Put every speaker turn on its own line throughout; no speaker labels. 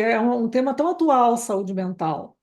É um tema tão atual, saúde mental.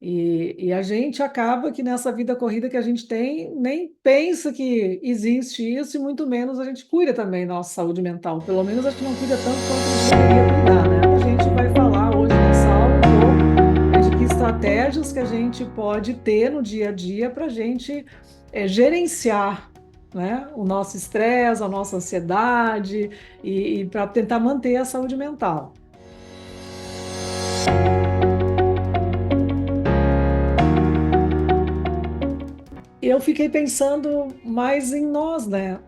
E a gente acaba que nessa vida corrida que a gente tem, nem pensa que existe isso, e muito menos a gente cuida também da nossa saúde mental. Pelo menos a gente não cuida tanto quanto a gente deveria cuidar, né? A gente vai falar hoje nessa aula um pouco de que estratégias que a gente pode ter no dia a dia para a gente gerenciar, né, o nosso estresse, a nossa ansiedade e para tentar manter a saúde mental. Eu fiquei pensando mais em nós, né,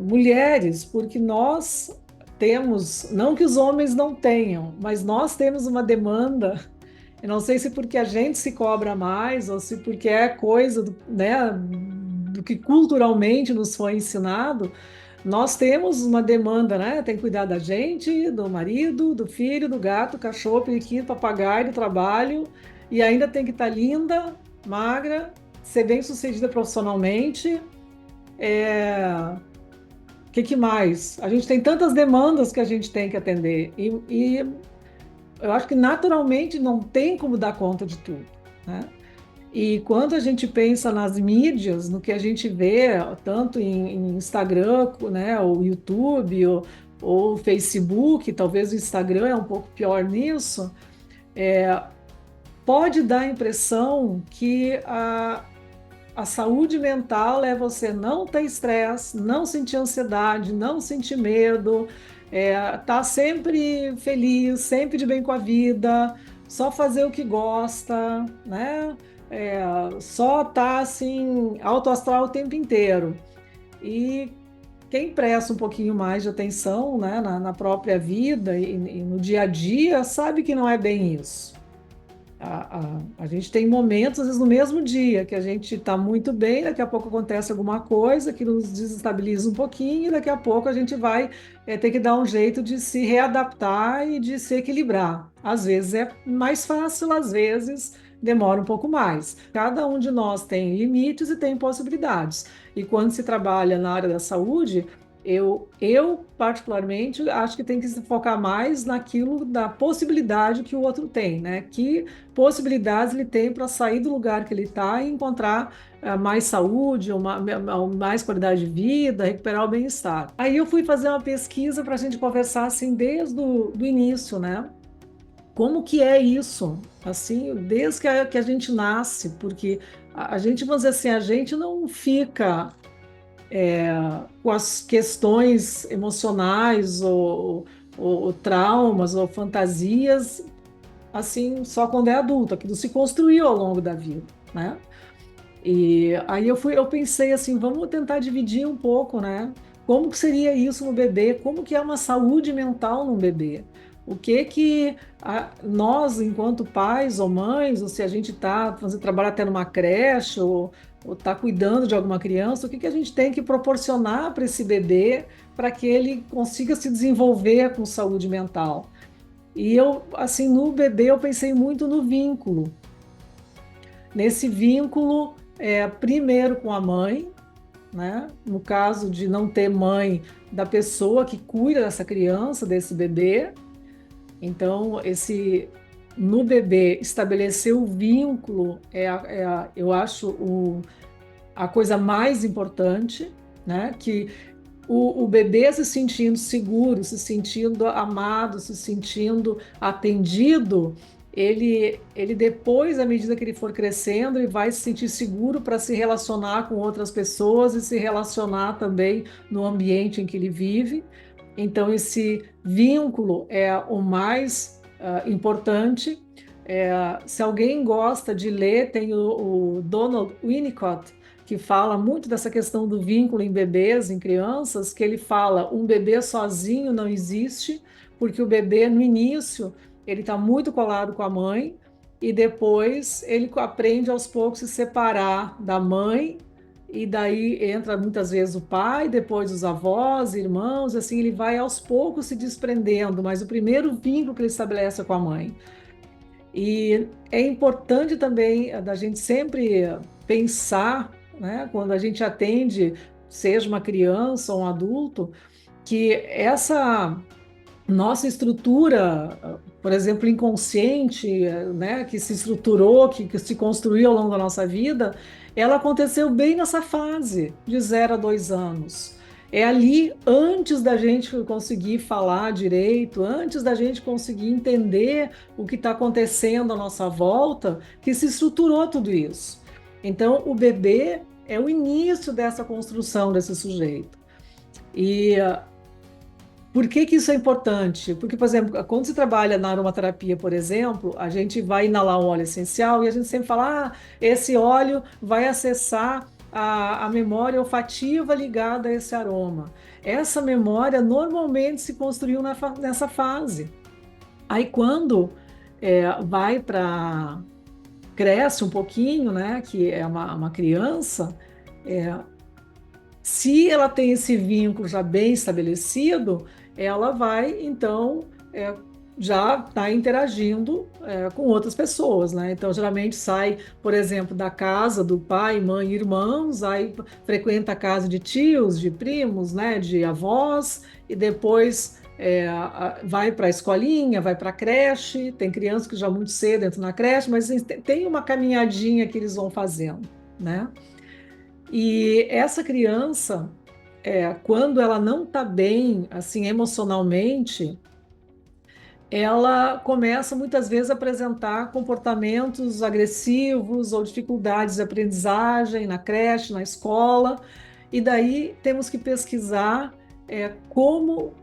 mulheres, porque nós temos, não que os homens não tenham, mas nós temos uma demanda. Eu não sei se porque a gente se cobra mais ou se porque é coisa do, né, do que culturalmente nos foi ensinado. Nós temos uma demanda, né? Tem que cuidar da gente, do marido, do filho, do gato, cachorro, periquito, papagaio, do trabalho, e ainda tem que estar linda, magra, ser bem-sucedida profissionalmente. O que mais? A gente tem tantas demandas que a gente tem que atender, e eu acho que naturalmente não tem como dar conta de tudo, né? E quando a gente pensa nas mídias, no que a gente vê, tanto em Instagram, né, ou YouTube, ou Facebook, talvez o Instagram é um pouco pior nisso, pode dar a impressão que a saúde mental é você não ter estresse, não sentir ansiedade, não sentir medo, tá sempre feliz, sempre de bem com a vida, só fazer o que gosta, né? É, só tá assim, alto astral o tempo inteiro. E quem presta um pouquinho mais de atenção, né, na própria vida e no dia a dia, sabe que não é bem isso. A gente tem momentos, às vezes, no mesmo dia, que a gente está muito bem, daqui a pouco acontece alguma coisa que nos desestabiliza um pouquinho, e daqui a pouco a gente vai ter que dar um jeito de se readaptar e de se equilibrar. Às vezes é mais fácil, às vezes demora um pouco mais. Cada um de nós tem limites e tem possibilidades. E quando se trabalha na área da saúde, eu particularmente acho que tem que se focar mais naquilo da possibilidade que o outro tem, né? Que possibilidades ele tem para sair do lugar que ele está e encontrar mais saúde, mais qualidade de vida, recuperar o bem-estar. Aí eu fui fazer uma pesquisa para a gente conversar assim desde o do início, né? Como que é isso? Assim, desde que a gente nasce, porque a gente, vamos dizer assim, a gente não fica com as questões emocionais ou traumas ou fantasias assim só quando é adulto, aquilo se construiu ao longo da vida, né? E aí eu pensei assim, vamos tentar dividir um pouco, né? Como que seria isso no bebê? Como que é uma saúde mental no bebê? O que que nós, enquanto pais ou mães, ou se a gente está fazendo trabalho até numa creche ou está cuidando de alguma criança, o que que a gente tem que proporcionar para esse bebê para que ele consiga se desenvolver com saúde mental? E eu, assim, no bebê eu pensei muito no vínculo. Nesse vínculo, primeiro com a mãe, né? No caso de não ter mãe, da pessoa que cuida dessa criança, desse bebê. Então, no bebê, estabelecer o vínculo eu acho a coisa mais importante, né? Que o bebê se sentindo seguro, se sentindo amado, se sentindo atendido, ele depois, à medida que ele for crescendo, ele vai se sentir seguro para se relacionar com outras pessoas e se relacionar também no ambiente em que ele vive. Então, esse vínculo é o mais importante. Se alguém gosta de ler, tem o Donald Winnicott, que fala muito dessa questão do vínculo em bebês, em crianças, que ele fala, um bebê sozinho não existe, porque o bebê, no início, ele está muito colado com a mãe, e depois ele aprende aos poucos se separar da mãe, e daí entra muitas vezes o pai, depois os avós, irmãos, assim, ele vai aos poucos se desprendendo, mas o primeiro vínculo que ele estabelece é com a mãe. E é importante também da gente sempre pensar, né, quando a gente atende, seja uma criança ou um adulto, que essa nossa estrutura por exemplo, inconsciente, né, que se estruturou, que se construiu ao longo da nossa vida, ela aconteceu bem nessa fase, de 0 a 2 anos. É ali, antes da gente conseguir falar direito, antes da gente conseguir entender o que está acontecendo à nossa volta, que se estruturou tudo isso. Então, o bebê é o início dessa construção desse sujeito. E por que que isso é importante? Porque, por exemplo, quando se trabalha na aromaterapia, por exemplo, a gente vai inalar um óleo essencial e a gente sempre fala, esse óleo vai acessar a memória olfativa ligada a esse aroma. Essa memória normalmente se construiu nessa fase. Aí quando vai para cresce um pouquinho, né, que é uma criança, é, se ela tem esse vínculo já bem estabelecido, ela vai, então, já estar interagindo, com outras pessoas, né? Então, geralmente sai, por exemplo, da casa do pai, mãe, irmãos, aí frequenta a casa de tios, de primos, né, de avós, e depois vai para a escolinha, vai para a creche. Tem crianças que já muito cedo entram na creche, mas tem uma caminhadinha que eles vão fazendo, né? E essa criança, quando ela não está bem, assim, emocionalmente, ela começa muitas vezes a apresentar comportamentos agressivos ou dificuldades de aprendizagem na creche, na escola, e daí temos que pesquisar como,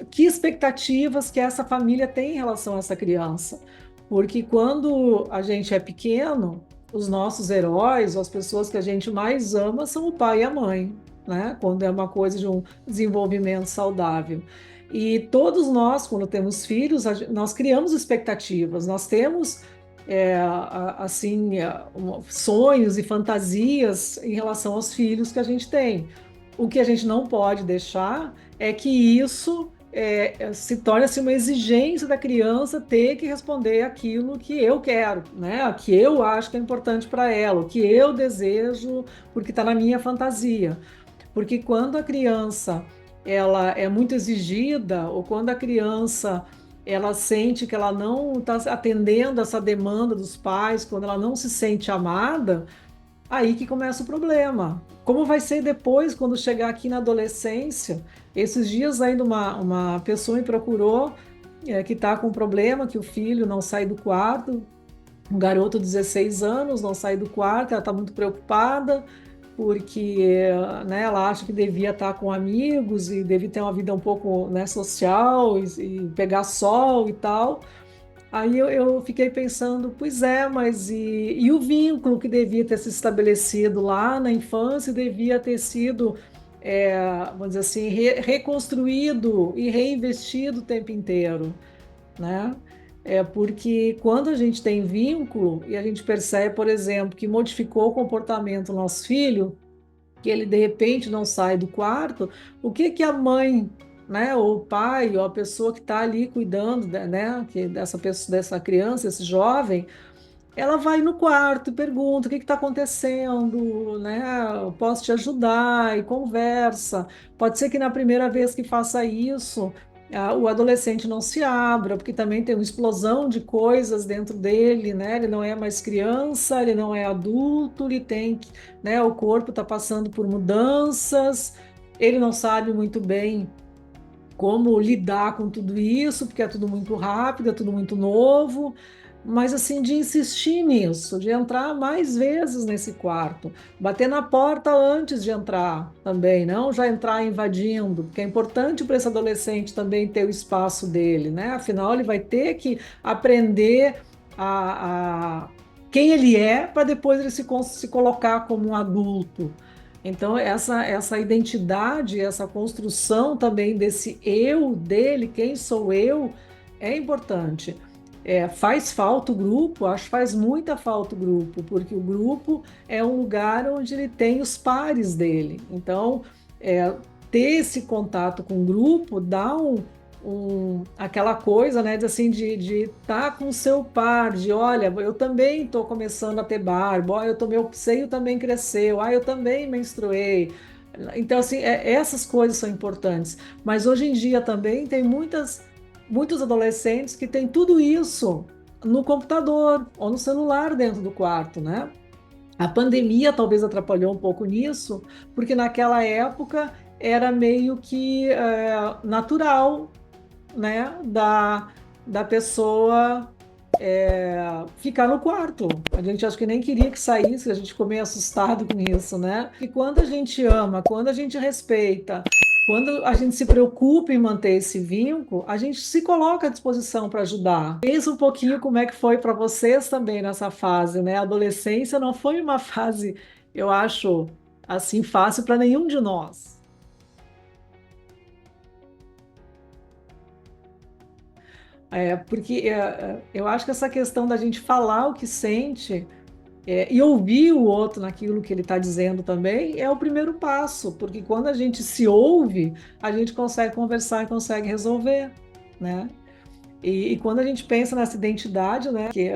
que expectativas que essa família tem em relação a essa criança. Porque quando a gente é pequeno, os nossos heróis, ou as pessoas que a gente mais ama, são o pai e a mãe, né? Quando é uma coisa de um desenvolvimento saudável. E todos nós, quando temos filhos, nós criamos expectativas, nós temos assim sonhos e fantasias em relação aos filhos que a gente tem. O que a gente não pode deixar é que isso se torne assim, uma exigência da criança ter que responder aquilo que eu quero, né? O que eu acho que é importante para ela, o que eu desejo, porque está na minha fantasia. Porque quando a criança ela é muito exigida, ou quando a criança ela sente que ela não está atendendo essa demanda dos pais, quando ela não se sente amada, aí que começa o problema. Como vai ser depois, quando chegar aqui na adolescência? Esses dias ainda uma pessoa me procurou que está com um problema, que o filho não sai do quarto, um garoto de 16 anos não sai do quarto, ela está muito preocupada, porque né, ela acha que devia estar com amigos e devia ter uma vida um pouco, né, social e pegar sol e tal. Aí eu fiquei pensando, pois é, mas e o vínculo que devia ter se estabelecido lá na infância devia ter sido, vamos dizer assim, reconstruído e reinvestido o tempo inteiro, né? Porque quando a gente tem vínculo e a gente percebe, por exemplo, que modificou o comportamento do nosso filho, que ele de repente não sai do quarto, o que que a mãe, né, ou o pai, ou a pessoa que está ali cuidando, né, que dessa pessoa, dessa criança, esse jovem, ela vai no quarto e pergunta o que está acontecendo, né? Eu posso te ajudar e conversa. Pode ser que na primeira vez que faça isso, o adolescente não se abra, porque também tem uma explosão de coisas dentro dele, né? Ele não é mais criança, ele não é adulto, ele tem que, né? O corpo está passando por mudanças, ele não sabe muito bem como lidar com tudo isso, porque é tudo muito rápido, é tudo muito novo, mas assim, de insistir nisso, de entrar mais vezes nesse quarto, bater na porta antes de entrar também, não já entrar invadindo, porque é importante para esse adolescente também ter o espaço dele, né? Afinal, ele vai ter que aprender a quem ele é para depois ele se colocar como um adulto. Então, essa identidade, essa construção também desse eu dele, quem sou eu, é importante. Faz falta o grupo, acho que faz muita falta o grupo, porque o grupo é um lugar onde ele tem os pares dele. Então, ter esse contato com o grupo dá aquela coisa, né, de assim, de estar com o seu par, de olha, eu também estou começando a ter barba, ó, meu seio também cresceu, eu também menstruei. Então, assim, essas coisas são importantes. Mas hoje em dia também tem muitas muitos adolescentes que têm tudo isso no computador ou no celular dentro do quarto, né? A pandemia talvez atrapalhou um pouco nisso, porque naquela época era meio que natural, né, da pessoa ficar no quarto. A gente acho que nem queria que saísse, a gente ficou meio assustado com isso, né? E quando a gente ama, quando a gente respeita, quando a gente se preocupa em manter esse vínculo, a gente se coloca à disposição para ajudar. Pensa um pouquinho como é que foi para vocês também nessa fase, né? A adolescência não foi uma fase, eu acho, assim, fácil para nenhum de nós. Porque eu acho que essa questão da gente falar o que sente e ouvir o outro naquilo que ele está dizendo também é o primeiro passo, porque quando a gente se ouve, a gente consegue conversar e consegue resolver, né? E quando a gente pensa nessa identidade, né, que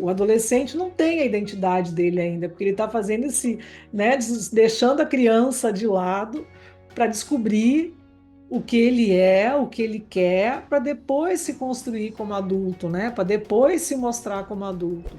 o adolescente não tem a identidade dele ainda, porque ele está fazendo esse, né, deixando a criança de lado para descobrir o que ele é, o que ele quer, para depois se construir como adulto, né, para depois se mostrar como adulto.